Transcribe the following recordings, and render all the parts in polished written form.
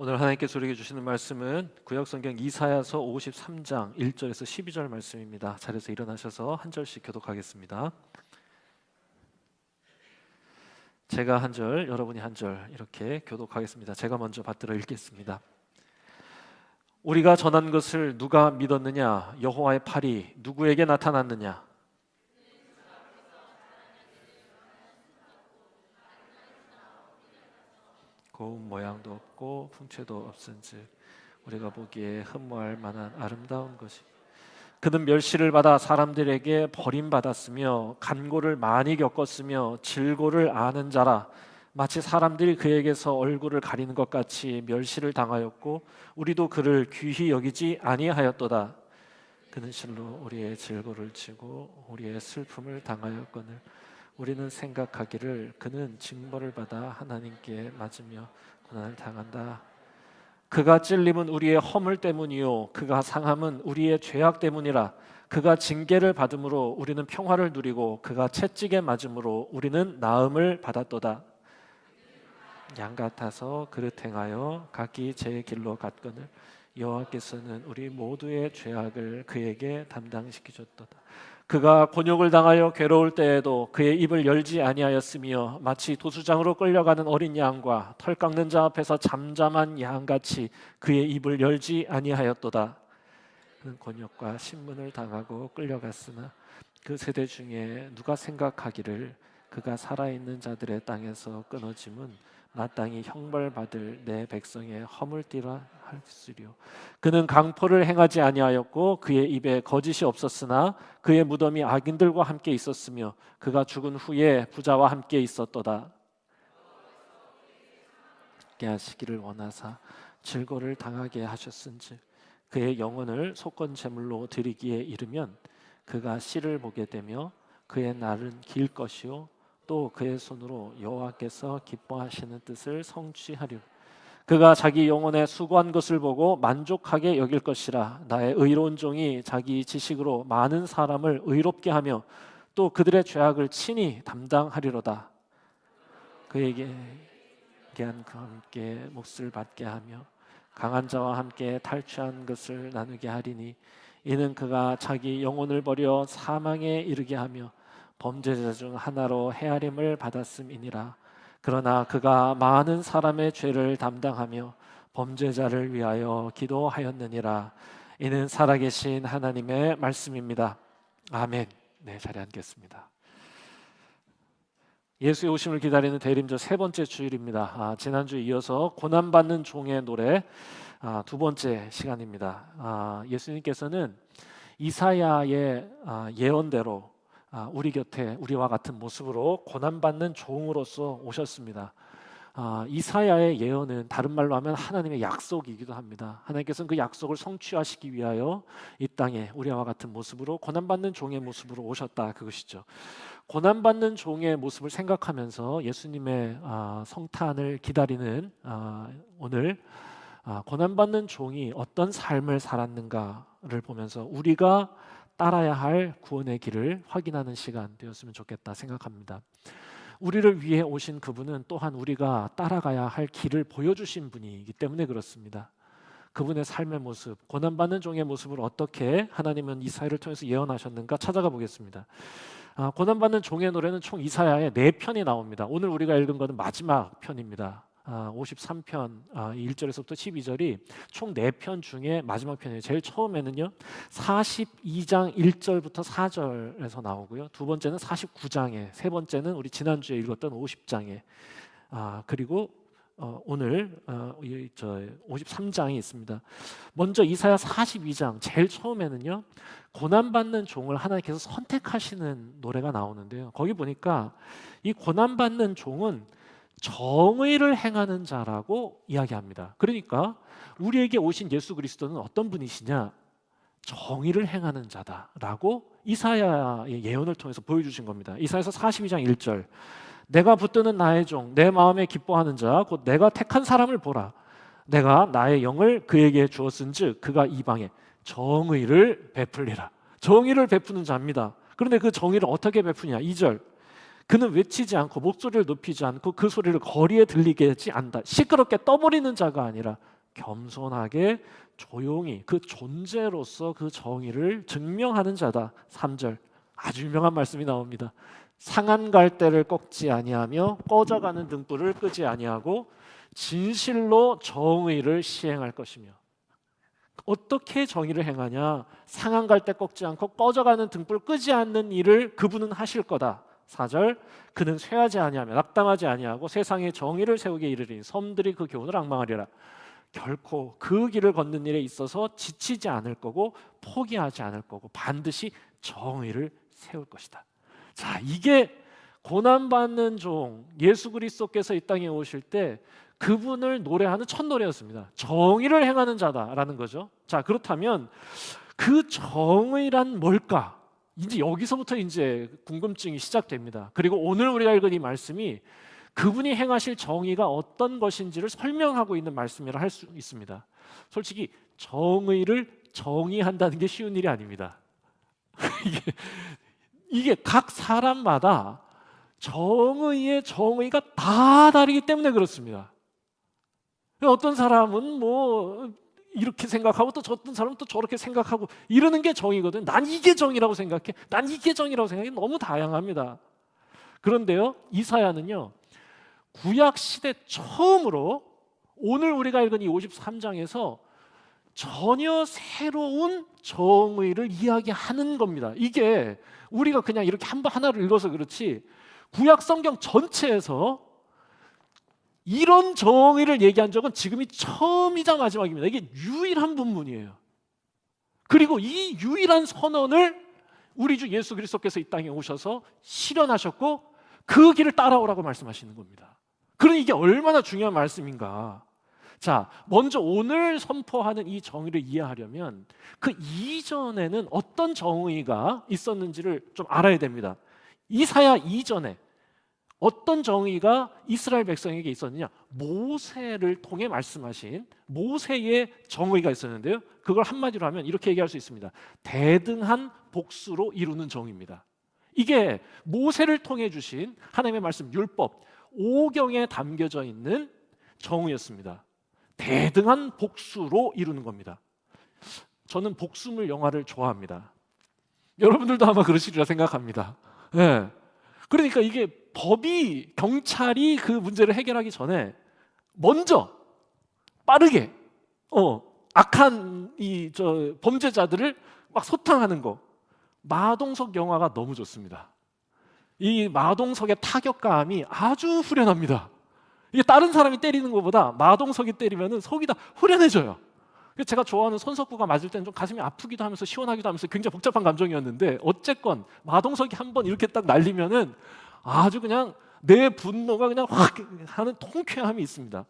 오늘 하나님께서 우리에게 주시는 말씀은 구약성경 이사야서 53장 1절에서 12절 말씀입니다. 자리에서 일어나셔서 한 절씩 교독하겠습니다. 제가 한 절, 여러분이 한 절 이렇게 교독하겠습니다. 제가 먼저 받들어 읽겠습니다. 우리가 전한 것을 누가 믿었느냐? 여호와의 팔이 누구에게 나타났느냐? 고운 모양도 없고 풍채도 없은즉 우리가 보기에 흠모할 만한 아름다운 것이. 그는 멸시를 받아 사람들에게 버림받았으며 간고를 많이 겪었으며 질고를 아는 자라. 마치 사람들이 그에게서 얼굴을 가리는 것 같이 멸시를 당하였고 우리도 그를 귀히 여기지 아니하였도다. 그는 실로 우리의 질고를 지고 우리의 슬픔을 당하였거늘 우리는 생각하기를 그는 징벌을 받아 하나님께 맞으며 고난을 당한다. 그가 찔림은 우리의 허물 때문이요 그가 상함은 우리의 죄악 때문이라. 그가 징계를 받음으로 우리는 평화를 누리고 그가 채찍에 맞음으로 우리는 나음을 받았도다. 양 같아서 그릇 행하여 각기 제 길로 갔거늘 여호와께서는 우리 모두의 죄악을 그에게 담당시키셨도다. 그가 곤욕을 당하여 괴로울 때에도 그의 입을 열지 아니하였으며 마치 도수장으로 끌려가는 어린 양과 털 깎는 자 앞에서 잠잠한 양같이 그의 입을 열지 아니하였도다. 그는 곤욕과 신문을 당하고 끌려갔으나 그 세대 중에 누가 생각하기를 그가 살아있는 자들의 땅에서 끊어짐은 마땅히 형벌받을 내 백성의 허물띠라 할수리요. 그는 강포를 행하지 아니하였고 그의 입에 거짓이 없었으나 그의 무덤이 악인들과 함께 있었으며 그가 죽은 후에 부자와 함께 있었도다. 깨 하시기를 원하사 질고를 당하게 하셨은즉 그의 영혼을 속건 제물로 드리기에 이르면 그가 씨를 보게 되며 그의 날은 길 것이요 또 그의 손으로 여호와께서 기뻐하시는 뜻을 성취하리라. 그가 자기 영혼에 수고한 것을 보고 만족하게 여길 것이라. 나의 의로운 종이 자기 지식으로 많은 사람을 의롭게 하며 또 그들의 죄악을 친히 담당하리로다. 그에게 그와 함께 몫을 받게 하며 강한 자와 함께 탈취한 것을 나누게 하리니 이는 그가 자기 영혼을 버려 사망에 이르게 하며 범죄자 중 하나로 헤아림을 받았음이니라. 그러나 그가 많은 사람의 죄를 담당하며 범죄자를 위하여 기도하였느니라. 이는 살아계신 하나님의 말씀입니다. 아멘. 네, 자리에 앉겠습니다. 예수의 오심을 기다리는 대림절 세 번째 주일입니다. 지난주에 이어서 고난받는 종의 노래 두 번째 시간입니다. 예수님께서는 이사야의 예언대로 우리 곁에 우리와 같은 모습으로 고난받는 종으로서 오셨습니다. 이사야의 예언은 다른 말로 하면 하나님의 약속이기도 합니다. 하나님께서는 그 약속을 성취하시기 위하여 이 땅에 우리와 같은 모습으로 고난받는 종의 모습으로 오셨다, 그것이죠. 고난받는 종의 모습을 생각하면서 예수님의 성탄을 기다리는 오늘 고난받는 종이 어떤 삶을 살았는가를 보면서 우리가 따라야 할 구원의 길을 확인하는 시간 되었으면 좋겠다 생각합니다. 우리를 위해 오신 그분은 또한 우리가 따라가야 할 길을 보여주신 분이기 때문에 그렇습니다. 그분의 삶의 모습, 고난받는 종의 모습을 어떻게 하나님은 이사야를 통해서 예언하셨는가 찾아가 보겠습니다. 고난받는 종의 노래는 총 이사야에 4편이 나옵니다. 오늘 우리가 읽은 것은 마지막 편입니다. 53편 1절에서부터 12절이 총 4편 중에 마지막 편이에요. 제일 처음에는요 42장 1절부터 4절에서 나오고요, 두 번째는 49장에, 세 번째는 우리 지난주에 읽었던 50장에, 그리고 오늘 53장이 있습니다. 먼저 이사야 42장 제일 처음에는요 고난받는 종을 하나님께서 선택하시는 노래가 나오는데요, 거기 보니까 이 고난받는 종은 정의를 행하는 자라고 이야기합니다. 그러니까 우리에게 오신 예수 그리스도는 어떤 분이시냐? 정의를 행하는 자다라고 이사야의 예언을 통해서 보여주신 겁니다. 이사야서 42장 1절, 내가 붙드는 나의 종, 내 마음에 기뻐하는 자, 곧 내가 택한 사람을 보라. 내가 나의 영을 그에게 주었은즉 그가 이방에 정의를 베풀리라. 정의를 베푸는 자입니다. 그런데 그 정의를 어떻게 베푸냐? 2절, 그는 외치지 않고 목소리를 높이지 않고 그 소리를 거리에 들리게 하지 않는다. 시끄럽게 떠버리는 자가 아니라 겸손하게 조용히 그 존재로서 그 정의를 증명하는 자다. 3절 아주 유명한 말씀이 나옵니다. 상한 갈대를 꺾지 아니하며 꺼져가는 등불을 끄지 아니하고 진실로 정의를 시행할 것이며. 어떻게 정의를 행하냐? 상한 갈대 꺾지 않고 꺼져가는 등불 끄지 않는 일을 그분은 하실 거다. 4절 그는 쇠하지 아니하며 낙담하지 아니하고 세상에 정의를 세우게 이르리니 섬들이 그 교훈을 앙망하리라. 결코 그 길을 걷는 일에 있어서 지치지 않을 거고 포기하지 않을 거고 반드시 정의를 세울 것이다. 자, 이게 고난받는 종 예수 그리스도께서 이 땅에 오실 때 그분을 노래하는 첫 노래였습니다. 정의를 행하는 자다라는 거죠. 자, 그렇다면 그 정의란 뭘까? 이제 여기서부터 이제 궁금증이 시작됩니다. 그리고 오늘 우리가 읽은 이 말씀이 그분이 행하실 정의가 어떤 것인지를 설명하고 있는 말씀이라 할 수 있습니다. 솔직히 정의를 정의한다는 게 쉬운 일이 아닙니다. 이게 각 사람마다 정의의 정의가 다 다르기 때문에 그렇습니다. 어떤 사람은 뭐 이렇게 생각하고 또 어떤 사람은 또 저렇게 생각하고 이러는 게 정의거든. 난 이게 정의라고 생각해. 난 이게 정의라고 생각해. 너무 다양합니다. 그런데요, 이사야는요, 구약 시대 처음으로 오늘 우리가 읽은 이 53장에서 전혀 새로운 정의를 이야기하는 겁니다. 이게 우리가 그냥 이렇게 한 번 하나를 읽어서 그렇지 구약 성경 전체에서 이런 정의를 얘기한 적은 지금이 처음이자 마지막입니다. 이게 유일한 본문이에요. 그리고 이 유일한 선언을 우리 주 예수 그리스도께서 이 땅에 오셔서 실현하셨고 그 길을 따라오라고 말씀하시는 겁니다. 그러니 이게 얼마나 중요한 말씀인가. 자, 먼저 오늘 선포하는 이 정의를 이해하려면 그 이전에는 어떤 정의가 있었는지를 좀 알아야 됩니다. 이사야 이전에 어떤 정의가 이스라엘 백성에게 있었느냐? 모세를 통해 말씀하신 모세의 정의가 있었는데요, 그걸 한마디로 하면 이렇게 얘기할 수 있습니다. 대등한 복수로 이루는 정의입니다. 이게 모세를 통해 주신 하나님의 말씀 율법 5경에 담겨져 있는 정의였습니다. 대등한 복수로 이루는 겁니다. 저는 복수물 영화를 좋아합니다. 여러분들도 아마 그러시리라 생각합니다. 네. 그러니까 이게 법이, 경찰이 그 문제를 해결하기 전에 먼저 빠르게 악한 범죄자들을 막 소탕하는 거. 마동석 영화가 너무 좋습니다. 이 마동석의 타격감이 아주 후련합니다. 이게 다른 사람이 때리는 것보다 마동석이 때리면 속이 다 후련해져요. 제가 좋아하는 손석구가 맞을 때는 좀 가슴이 아프기도 하면서 시원하기도 하면서 굉장히 복잡한 감정이었는데 어쨌건 마동석이 한번 이렇게 딱 날리면은 아주 그냥 내 분노가 그냥 확 하는 통쾌함이 있습니다.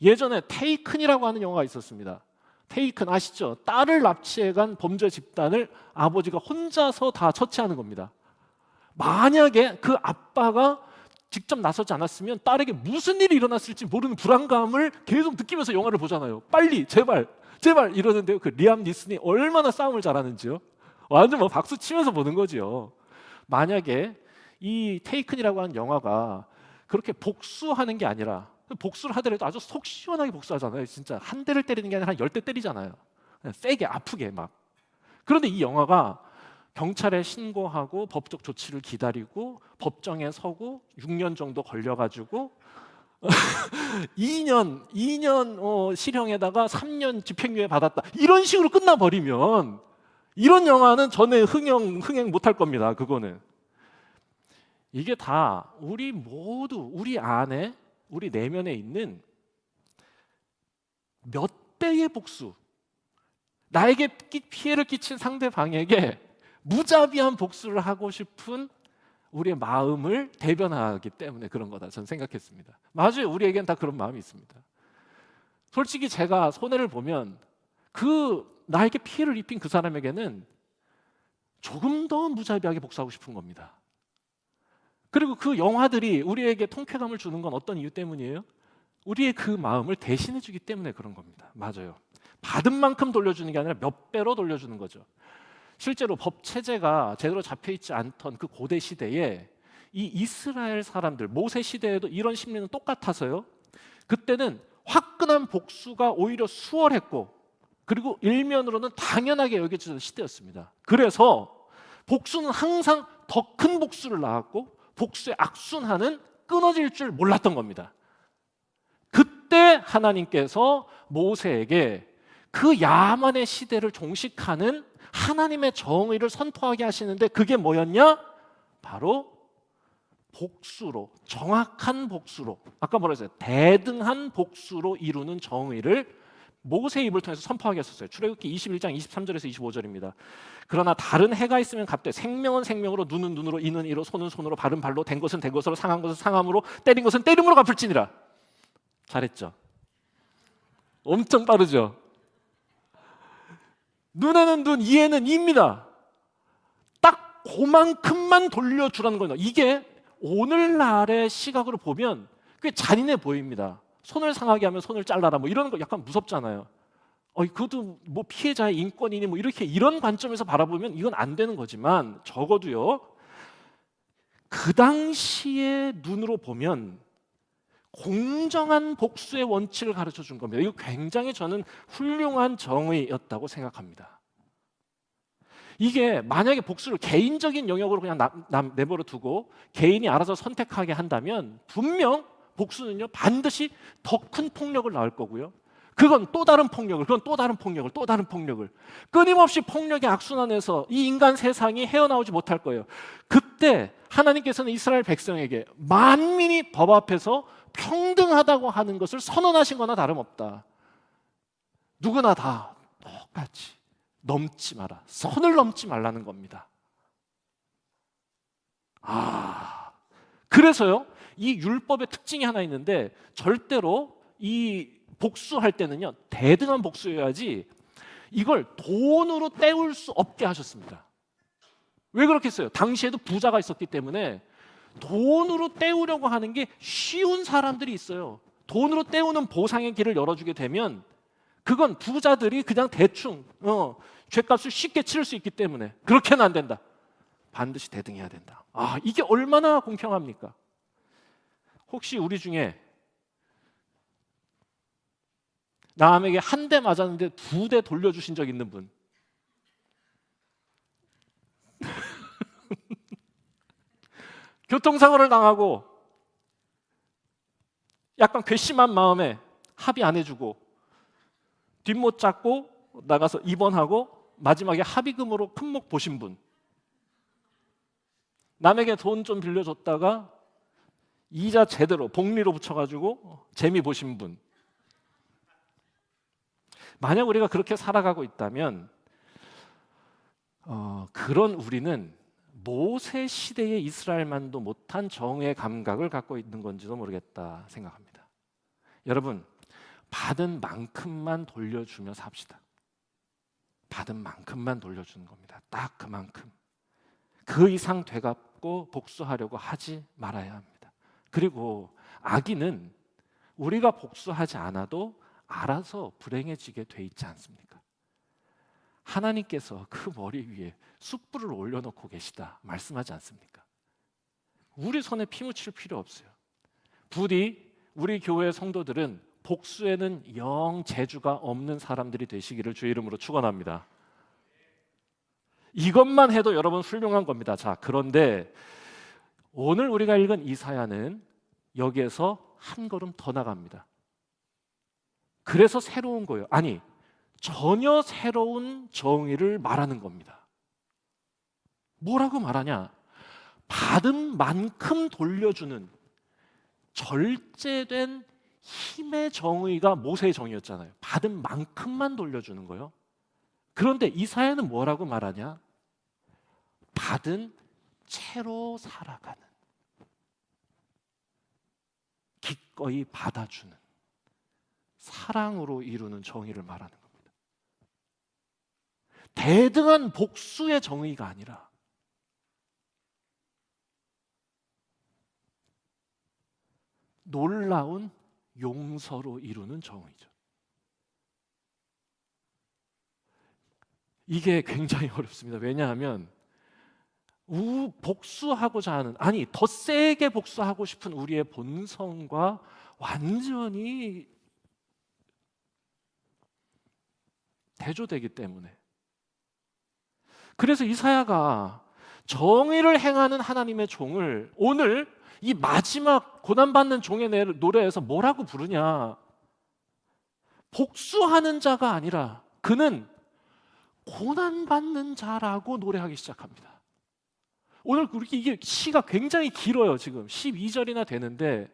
예전에 테이큰이라고 하는 영화가 있었습니다. 테이큰 아시죠? 딸을 납치해간 범죄 집단을 아버지가 혼자서 다 처치하는 겁니다. 만약에 그 아빠가 직접 나서지 않았으면 딸에게 무슨 일이 일어났을지 모르는 불안감을 계속 느끼면서 영화를 보잖아요. 빨리 제발 제발 이러는데요, 그 리암 니슨이 얼마나 싸움을 잘하는지요. 완전 뭐 박수 치면서 보는 거지요. 만약에 이 테이큰이라고 하는 영화가 그렇게 복수하는 게 아니라, 복수를 하더라도 아주 속 시원하게 복수하잖아요. 진짜 한 대를 때리는 게 아니라 한 10대 때리잖아요. 세게 아프게 막. 그런데 이 영화가 경찰에 신고하고 법적 조치를 기다리고 법정에 서고 6년 정도 걸려가지고 2년 실형에다가 3년 집행유예 받았다, 이런 식으로 끝나버리면 이런 영화는 전에 흥행 못할 겁니다. 그거는. 이게 다 우리 모두 우리 안에, 우리 내면에 있는 몇 배의 복수, 나에게 피해를 끼친 상대방에게 무자비한 복수를 하고 싶은 우리의 마음을 대변하기 때문에 그런 거다, 저는 생각했습니다. 맞아요, 우리에겐 다 그런 마음이 있습니다. 솔직히 제가 손해를 보면 나에게 피해를 입힌 그 사람에게는 조금 더 무자비하게 복수하고 싶은 겁니다. 그리고 그 영화들이 우리에게 통쾌감을 주는 건 어떤 이유 때문이에요? 우리의 그 마음을 대신해 주기 때문에 그런 겁니다. 맞아요. 받은 만큼 돌려주는 게 아니라 몇 배로 돌려주는 거죠. 실제로 법 체제가 제대로 잡혀있지 않던 그 고대 시대에 이 이스라엘 사람들 모세 시대에도 이런 심리는 똑같아서요. 그때는 화끈한 복수가 오히려 수월했고 그리고 일면으로는 당연하게 여겨지던 시대였습니다. 그래서 복수는 항상 더 큰 복수를 낳았고 복수의 악순환은 끊어질 줄 몰랐던 겁니다. 그때 하나님께서 모세에게 그 야만의 시대를 종식하는 하나님의 정의를 선포하게 하시는데 그게 뭐였냐? 바로 복수로, 정확한 복수로, 아까 뭐라 했어요? 대등한 복수로 이루는 정의를 모세의 입을 통해서 선포하게 했었어요. 출애굽기 21장 23절에서 25절입니다. 그러나 다른 해가 있으면 갑되 생명은 생명으로 눈은 눈으로 이는 이로 손은 손으로 발은 발로 된 것은 된 것으로 상한 것은 상함으로 때린 것은 때림으로 갚을지니라. 잘했죠? 엄청 빠르죠? 눈에는 눈, 이에는 이입니다. 딱 그만큼만 돌려주라는 거예요. 이게 오늘날의 시각으로 보면 꽤 잔인해 보입니다. 손을 상하게 하면 손을 잘라라 뭐 이런 거 약간 무섭잖아요. 그것도 뭐 피해자의 인권이니 뭐 이렇게 이런 관점에서 바라보면 이건 안 되는 거지만 적어도요. 그 당시의 눈으로 보면 공정한 복수의 원칙을 가르쳐 준 겁니다. 이거 굉장히 저는 훌륭한 정의였다고 생각합니다. 이게 만약에 복수를 개인적인 영역으로 그냥 내버려 두고 개인이 알아서 선택하게 한다면 분명 복수는요 반드시 더 큰 폭력을 낳을 거고요. 그건 또 다른 폭력을, 그건 또 다른 폭력을, 또 다른 폭력을 끊임없이 폭력의 악순환에서 이 인간 세상이 헤어나오지 못할 거예요. 그때 하나님께서는 이스라엘 백성에게 만민이 법 앞에서 평등하다고 하는 것을 선언하신 거나 다름없다. 누구나 다 똑같이 넘지 마라. 선을 넘지 말라는 겁니다. 그래서요. 이 율법의 특징이 하나 있는데 절대로 이 복수할 때는요. 대등한 복수여야지 이걸 돈으로 때울 수 없게 하셨습니다. 왜 그렇게 했어요? 당시에도 부자가 있었기 때문에 돈으로 때우려고 하는 게 쉬운 사람들이 있어요. 돈으로 때우는 보상의 길을 열어주게 되면 그건 부자들이 그냥 대충 죗값을 쉽게 치를 수 있기 때문에 그렇게는 안 된다. 반드시 대등해야 된다. 이게 얼마나 공평합니까? 혹시 우리 중에 남에게 한 대 맞았는데 2대 돌려주신 적 있는 분? 교통사고를 당하고 약간 괘씸한 마음에 합의 안 해주고 뒷못 잡고 나가서 입원하고 마지막에 합의금으로 큰목 보신 분, 남에게 돈 좀 빌려줬다가 이자 제대로 복리로 붙여가지고 재미 보신 분, 만약 우리가 그렇게 살아가고 있다면 그런 우리는 모세 시대의 이스라엘만도 못한 정의 감각을 갖고 있는 건지도 모르겠다 생각합니다. 여러분, 받은 만큼만 돌려주며 삽시다. 받은 만큼만 돌려주는 겁니다. 딱 그만큼. 그 이상 되갚고 복수하려고 하지 말아야 합니다. 그리고 악인은 우리가 복수하지 않아도 알아서 불행해지게 돼 있지 않습니까? 하나님께서 그 머리 위에 숯불을 올려놓고 계시다 말씀하지 않습니까? 우리 손에 피 묻힐 필요 없어요. 부디 우리 교회 성도들은 복수에는 영 재주가 없는 사람들이 되시기를 주의 이름으로 축원합니다. 이것만 해도 여러분 훌륭한 겁니다. 자, 그런데 오늘 우리가 읽은 이사야는 여기에서 한 걸음 더 나갑니다. 그래서 새로운 거예요. 아니, 전혀 새로운 정의를 말하는 겁니다. 뭐라고 말하냐? 받은 만큼 돌려주는 절제된 힘의 정의가 모세의 정의였잖아요. 받은 만큼만 돌려주는 거예요. 그런데 이사야는 뭐라고 말하냐? 받은 채로 살아가는, 기꺼이 받아주는, 사랑으로 이루는 정의를 말하는 겁니다. 대등한 복수의 정의가 아니라 놀라운 용서로 이루는 정의죠. 이게 굉장히 어렵습니다. 왜냐하면 복수하고자 하는, 아니 더 세게 복수하고 싶은 우리의 본성과 완전히 대조되기 때문에, 그래서 이사야가 정의를 행하는 하나님의 종을 오늘 이 마지막 고난받는 종의 노래에서 뭐라고 부르냐? 복수하는 자가 아니라 그는 고난받는 자라고 노래하기 시작합니다. 오늘 이게 시가 굉장히 길어요. 지금 12절이나 되는데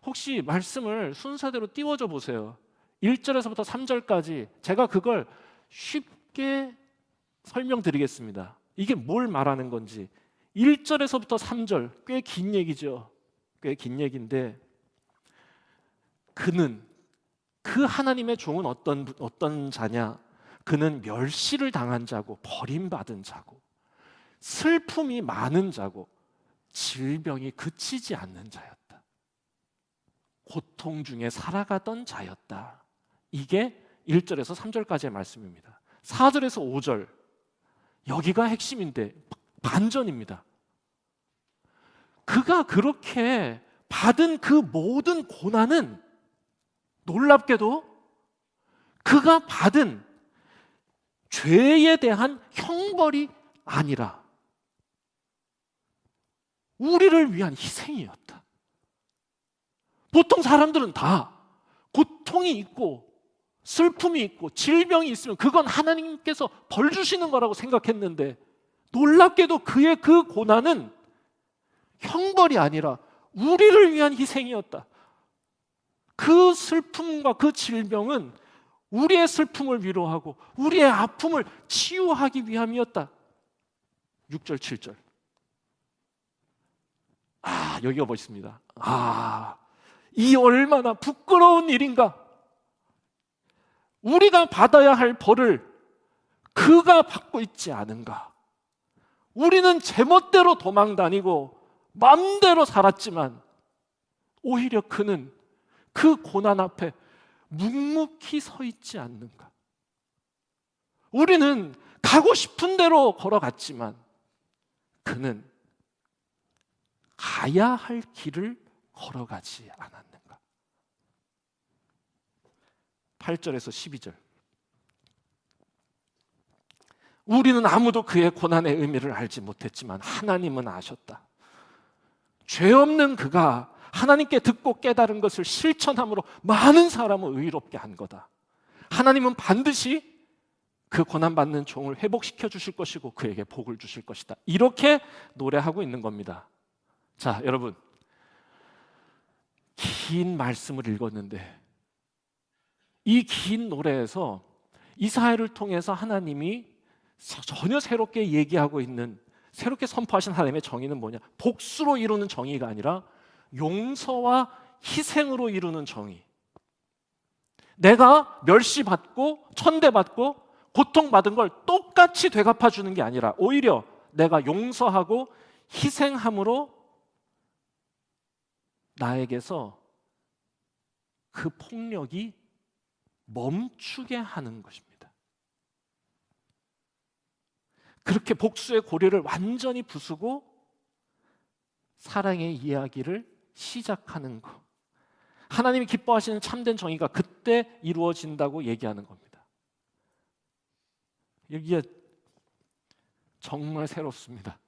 혹시 말씀을 순서대로 띄워줘 보세요. 1절에서부터 3절까지 제가 그걸 쉽게 설명드리겠습니다. 이게 뭘 말하는 건지. 1절에서부터 3절, 꽤 긴 얘기죠. 꽤 긴 얘기인데, 그는, 그 하나님의 종은 어떤 자냐? 그는 멸시를 당한 자고 버림받은 자고 슬픔이 많은 자고 질병이 그치지 않는 자였다. 고통 중에 살아가던 자였다. 이게 1절에서 3절까지의 말씀입니다. 4절에서 5절, 여기가 핵심인데 반전입니다. 그가 그렇게 받은 그 모든 고난은 놀랍게도 그가 받은 죄에 대한 형벌이 아니라 우리를 위한 희생이었다. 보통 사람들은 다 고통이 있고 슬픔이 있고 질병이 있으면 그건 하나님께서 벌 주시는 거라고 생각했는데, 놀랍게도 그의 그 고난은 형벌이 아니라 우리를 위한 희생이었다. 그 슬픔과 그 질병은 우리의 슬픔을 위로하고 우리의 아픔을 치유하기 위함이었다. 6절, 7절. 여기가 멋있습니다. 이 얼마나 부끄러운 일인가. 우리가 받아야 할 벌을 그가 받고 있지 않은가. 우리는 제멋대로 도망다니고 마음대로 살았지만 오히려 그는 그 고난 앞에 묵묵히 서 있지 않는가. 우리는 가고 싶은 대로 걸어갔지만 그는 가야 할 길을 걸어가지 않았는가. 8절에서 12절. 우리는 아무도 그의 고난의 의미를 알지 못했지만 하나님은 아셨다. 죄 없는 그가 하나님께 듣고 깨달은 것을 실천함으로 많은 사람을 의롭게 한 거다. 하나님은 반드시 그 고난받는 종을 회복시켜 주실 것이고 그에게 복을 주실 것이다. 이렇게 노래하고 있는 겁니다. 자, 여러분, 긴 말씀을 읽었는데 이 긴 노래에서 이사야를 통해서 하나님이 전혀 새롭게 얘기하고 있는, 새롭게 선포하신 하나님의 정의는 뭐냐? 복수로 이루는 정의가 아니라 용서와 희생으로 이루는 정의. 내가 멸시받고 천대받고 고통받은 걸 똑같이 되갚아 주는 게 아니라 오히려 내가 용서하고 희생함으로 나에게서 그 폭력이 멈추게 하는 것입니다. 그렇게 복수의 고리를 완전히 부수고 사랑의 이야기를 시작하는 것. 하나님이 기뻐하시는 참된 정의가 그때 이루어진다고 얘기하는 겁니다. 여기에 정말 새롭습니다.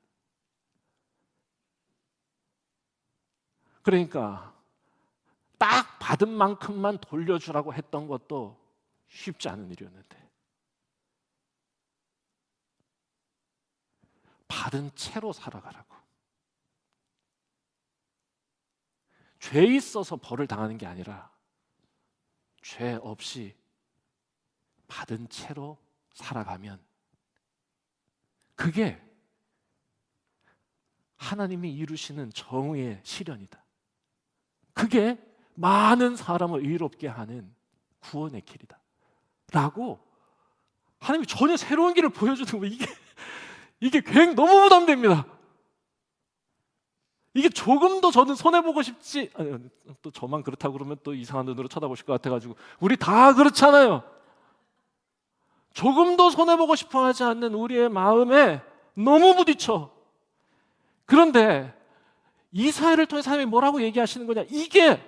그러니까 딱 받은 만큼만 돌려주라고 했던 것도 쉽지 않은 일이었는데 받은 채로 살아가라고. 죄 있어서 벌을 당하는 게 아니라 죄 없이 받은 채로 살아가면 그게 하나님이 이루시는 정의의 실현이다. 그게 많은 사람을 의롭게 하는 구원의 길이다 라고 하나님이 전혀 새로운 길을 보여주는 거예요. 이게 굉장히 너무 부담됩니다. 이게 조금 더 저는 손해보고 싶지, 또 저만 그렇다고 그러면 또 이상한 눈으로 쳐다보실 것 같아가지고, 우리 다 그렇잖아요. 조금 더 손해보고 싶어 하지 않는 우리의 마음에 너무 부딪혀. 그런데 이사야를 통해서 하나님이 뭐라고 얘기하시는 거냐? 이게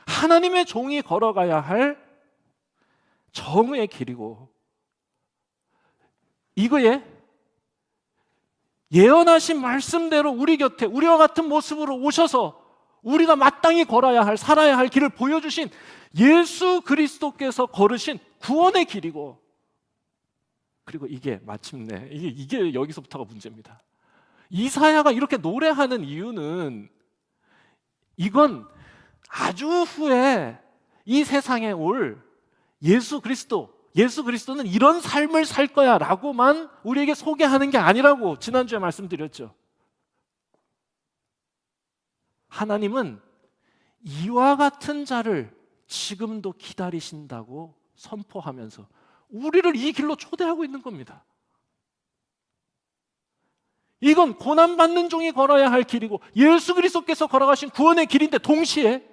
하나님의 종이 걸어가야 할 정의의 길이고, 이거에 예언하신 말씀대로 우리 곁에 우리와 같은 모습으로 오셔서 우리가 마땅히 걸어야 할, 살아야 할 길을 보여주신 예수 그리스도께서 걸으신 구원의 길이고, 그리고 이게 마침내 이게 여기서부터가 문제입니다. 이사야가 이렇게 노래하는 이유는 이건 아주 후에 이 세상에 올 예수 그리스도는 이런 삶을 살 거야 라고만 우리에게 소개하는 게 아니라고 지난주에 말씀드렸죠. 하나님은 이와 같은 자를 지금도 기다리신다고 선포하면서 우리를 이 길로 초대하고 있는 겁니다. 이건 고난받는 종이 걸어야 할 길이고 예수 그리스도께서 걸어가신 구원의 길인데, 동시에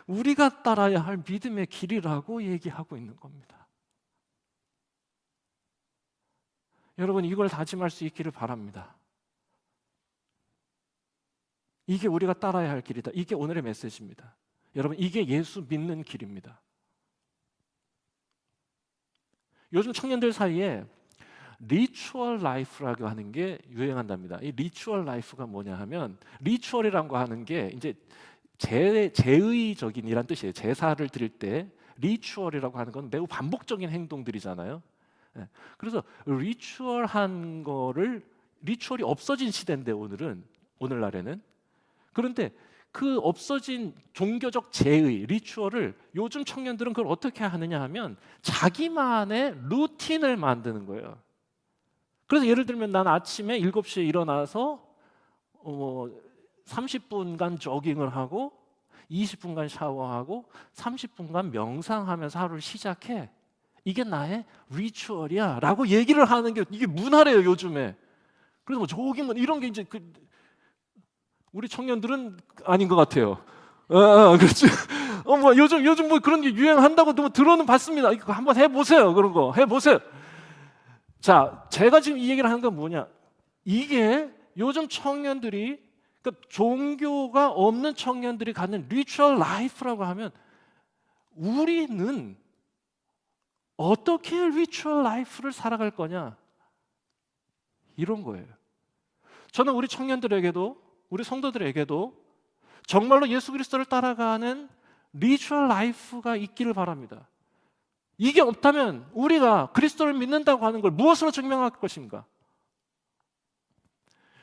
우리가 따라야 할 믿음의 길이라고 얘기하고 있는 겁니다. 여러분, 이걸 다짐할 수 있기를 바랍니다. 이게 우리가 따라야 할 길이다. 이게 오늘의 메시지입니다. 여러분, 이게 예수 믿는 길입니다. 요즘 청년들 사이에 리추얼 라이프라고 하는 게 유행한답니다. 이 리추얼 라이프가 뭐냐 하면, 리추얼이라고 하는 게 이제 제의적인이란 뜻이에요. 제사를 드릴 때 리추얼이라고 하는 건 매우 반복적인 행동들이잖아요. 그래서 리추얼한 거를, 리추얼이 없어진 시대인데 오늘날에는. 그런데 그 없어진 종교적 제의, 리추얼을 요즘 청년들은 그걸 어떻게 하느냐 하면 자기만의 루틴을 만드는 거예요. 그래서 예를 들면 난 아침에 7시에 일어나서 30분간 조깅을 하고 20분간 샤워하고 30분간 명상하면서 하루를 시작해. 이게 나의 리추얼이야 라고 얘기를 하는 게 이게 문화래요, 요즘에. 그래서 뭐 조깅 이런 게 이제 우리 청년들은 아닌 것 같아요. 그렇죠. 뭐 요즘 뭐 그런 게 유행한다고 뭐 들어는 봤습니다. 이거 한번 해보세요. 그런 거 해보세요. 자, 제가 지금 이 얘기를 하는 건 뭐냐? 이게 요즘 청년들이, 그러니까 종교가 없는 청년들이 갖는 리추얼 라이프라고 하면, 우리는 어떻게 리추얼 라이프를 살아갈 거냐? 이런 거예요. 저는 우리 청년들에게도, 우리 성도들에게도 정말로 예수 그리스도를 따라가는 리추얼 라이프가 있기를 바랍니다. 이게 없다면 우리가 그리스도를 믿는다고 하는 걸 무엇으로 증명할 것인가?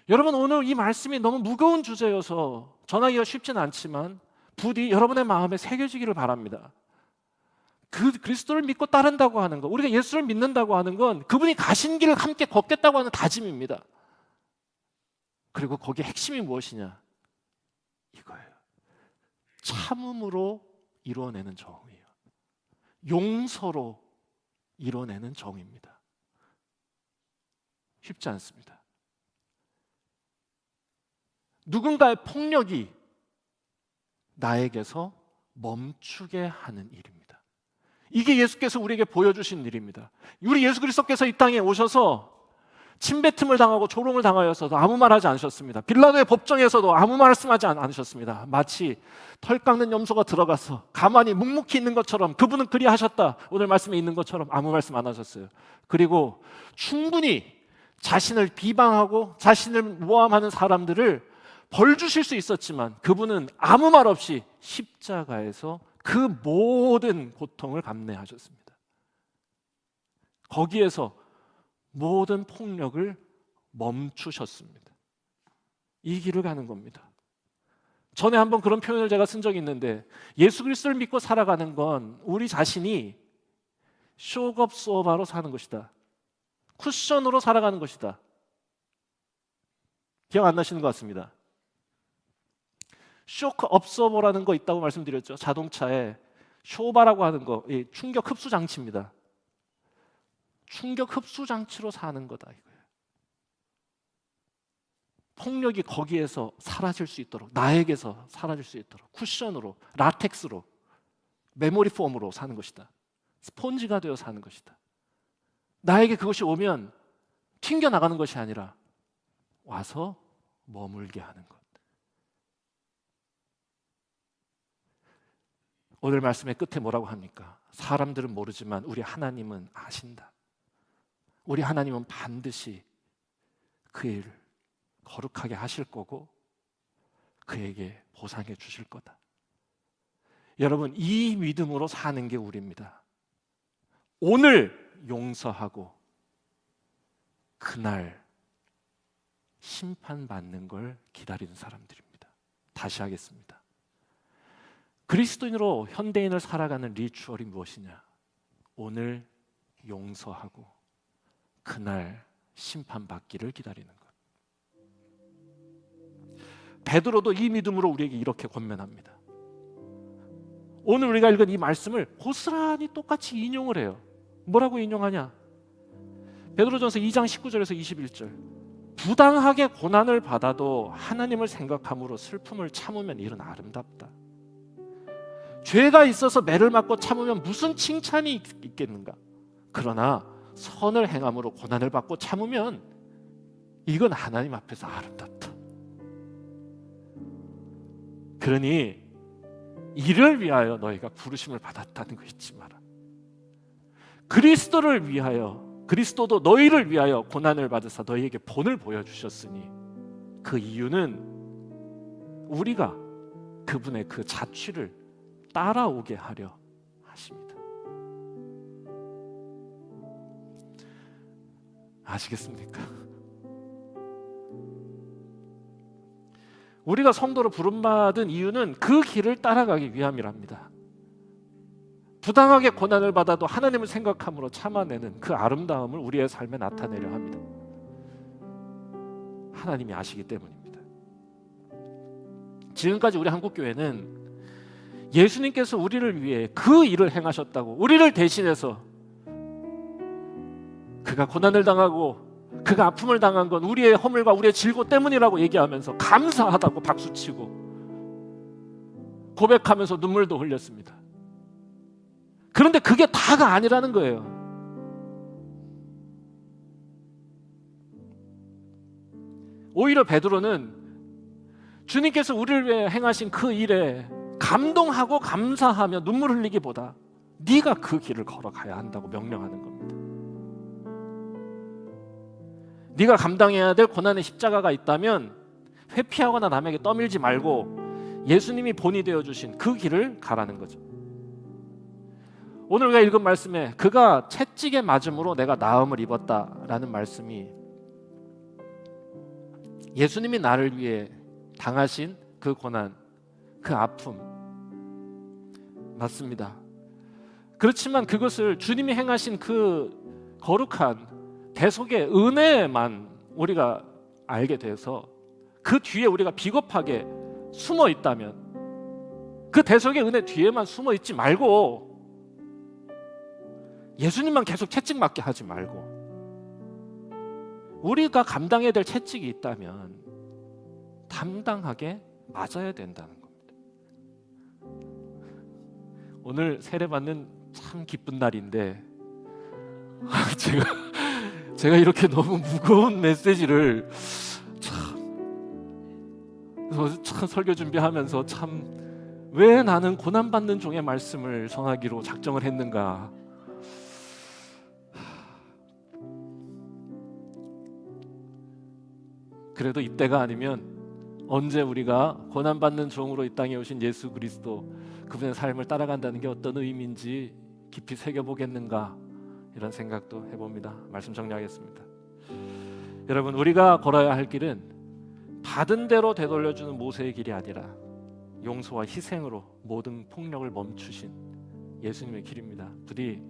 여러분, 오늘 이 말씀이 너무 무거운 주제여서 전하기가 쉽지는 않지만 부디 여러분의 마음에 새겨지기를 바랍니다. 그 그리스도를 믿고 따른다고 하는 것, 우리가 예수를 믿는다고 하는 건 그분이 가신 길을 함께 걷겠다고 하는 다짐입니다. 그리고 거기에 핵심이 무엇이냐? 이거예요. 참음으로 이루어내는 정의예요. 용서로 이루어내는 정의입니다. 쉽지 않습니다. 누군가의 폭력이 나에게서 멈추게 하는 일입니다. 이게 예수께서 우리에게 보여주신 일입니다. 우리 예수 그리스도께서 이 땅에 오셔서 침뱉음을 당하고 조롱을 당하여서도 아무 말하지 않으셨습니다. 빌라도의 법정에서도 아무 말씀하지 않으셨습니다. 마치 털 깎는 염소가 들어가서 가만히 묵묵히 있는 것처럼, 그분은 그리하셨다, 오늘 말씀에 있는 것처럼 아무 말씀 안 하셨어요. 그리고 충분히 자신을 비방하고 자신을 모함하는 사람들을 벌 주실 수 있었지만 그분은 아무 말 없이 십자가에서 그 모든 고통을 감내하셨습니다. 거기에서 모든 폭력을 멈추셨습니다. 이 길을 가는 겁니다. 전에 한번 그런 표현을 제가 쓴 적이 있는데, 예수 그리스도를 믿고 살아가는 건 우리 자신이 쇼업소바로 사는 것이다. 쿠션으로 살아가는 것이다. 기억 안 나시는 것 같습니다. 쇼크 업서버라는 거 있다고 말씀드렸죠. 자동차에 쇼바라고 하는 거, 충격 흡수 장치입니다. 충격 흡수 장치로 사는 거다, 이거예요. 폭력이 거기에서 사라질 수 있도록, 나에게서 사라질 수 있도록 쿠션으로, 라텍스로, 메모리 폼으로 사는 것이다. 스폰지가 되어 사는 것이다. 나에게 그것이 오면 튕겨나가는 것이 아니라 와서 머물게 하는 것. 오늘 말씀의 끝에 뭐라고 합니까? 사람들은 모르지만 우리 하나님은 아신다. 우리 하나님은 반드시 그 일을 거룩하게 하실 거고 그에게 보상해 주실 거다. 여러분, 이 믿음으로 사는 게 우리입니다. 오늘 용서하고 그날 심판받는 걸 기다리는 사람들입니다. 다시 하겠습니다. 그리스도인으로 현대인을 살아가는 리추얼이 무엇이냐? 오늘 용서하고 그날 심판받기를 기다리는 것. 베드로도 이 믿음으로 우리에게 이렇게 권면합니다. 오늘 우리가 읽은 이 말씀을 고스란히 똑같이 인용을 해요. 뭐라고 인용하냐? 베드로전서 2장 19절에서 21절. 부당하게 고난을 받아도 하나님을 생각함으로 슬픔을 참으면 이는 아름답다. 죄가 있어서 매를 맞고 참으면 무슨 칭찬이 있겠는가? 그러나 선을 행함으로 고난을 받고 참으면 이건 하나님 앞에서 아름답다. 그러니 이를 위하여 너희가 부르심을 받았다는 거 잊지 마라. 그리스도를 위하여, 그리스도도 너희를 위하여 고난을 받으사 너희에게 본을 보여주셨으니 그 이유는 우리가 그분의 그 자취를 따라오게 하려 하십니다. 아시겠습니까? 우리가 성도로 부름받은 이유는 그 길을 따라가기 위함이랍니다. 부당하게 고난을 받아도 하나님을 생각함으로 참아내는 그 아름다움을 우리의 삶에 나타내려 합니다. 하나님이 아시기 때문입니다. 지금까지 우리 한국교회는 예수님께서 우리를 위해 그 일을 행하셨다고, 우리를 대신해서 그가 고난을 당하고 그가 아픔을 당한 건 우리의 허물과 우리의 질고 때문이라고 얘기하면서 감사하다고 박수치고 고백하면서 눈물도 흘렸습니다. 그런데 그게 다가 아니라는 거예요. 오히려 베드로는 주님께서 우리를 위해 행하신 그 일에 감동하고 감사하며 눈물 흘리기보다 네가 그 길을 걸어가야 한다고 명령하는 겁니다. 네가 감당해야 될 고난의 십자가가 있다면 회피하거나 남에게 떠밀지 말고 예수님이 본이 되어주신 그 길을 가라는 거죠. 오늘 우리가 읽은 말씀에 그가 채찍에 맞음으로 내가 나음을 입었다라는 말씀이 예수님이 나를 위해 당하신 그 고난, 그 아픔 맞습니다. 그렇지만 그것을 주님이 행하신 그 거룩한 대속의 은혜만 우리가 알게 돼서 그 뒤에 우리가 비겁하게 숨어 있다면 그 대속의 은혜 뒤에만 숨어 있지 말고 예수님만 계속 채찍 맞게 하지 말고 우리가 감당해야 될 채찍이 있다면 담당하게 맞아야 된다는 겁니다. 오늘 세례받는 참 기쁜 날인데 제가 이렇게 너무 무거운 메시지를 참 설교 준비하면서 참 왜 나는 고난받는 종의 말씀을 전하기로 작정을 했는가. 그래도 이때가 아니면 언제 우리가 고난받는 종으로 이 땅에 오신 예수 그리스도 그분의 삶을 따라간다는 게 어떤 의미인지 깊이 새겨보겠는가 이런 생각도 해봅니다. 말씀 정리하겠습니다. 여러분, 우리가 걸어야 할 길은 받은 대로 되돌려주는 모세의 길이 아니라 용서와 희생으로 모든 폭력을 멈추신 예수님의 길입니다. 부디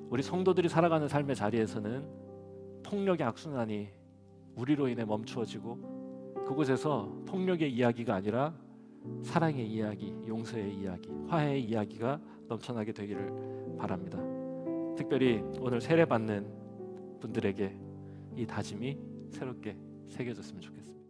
우리 성도들이 살아가는 삶의 자리에서는 폭력의 악순환이 우리로 인해 멈추어지고 그곳에서 폭력의 이야기가 아니라 사랑의 이야기, 용서의 이야기, 화해의 이야기가 넘쳐나게 되기를 바랍니다. 특별히 오늘 세례받는 분들에게 이 다짐이 새롭게 새겨졌으면 좋겠습니다.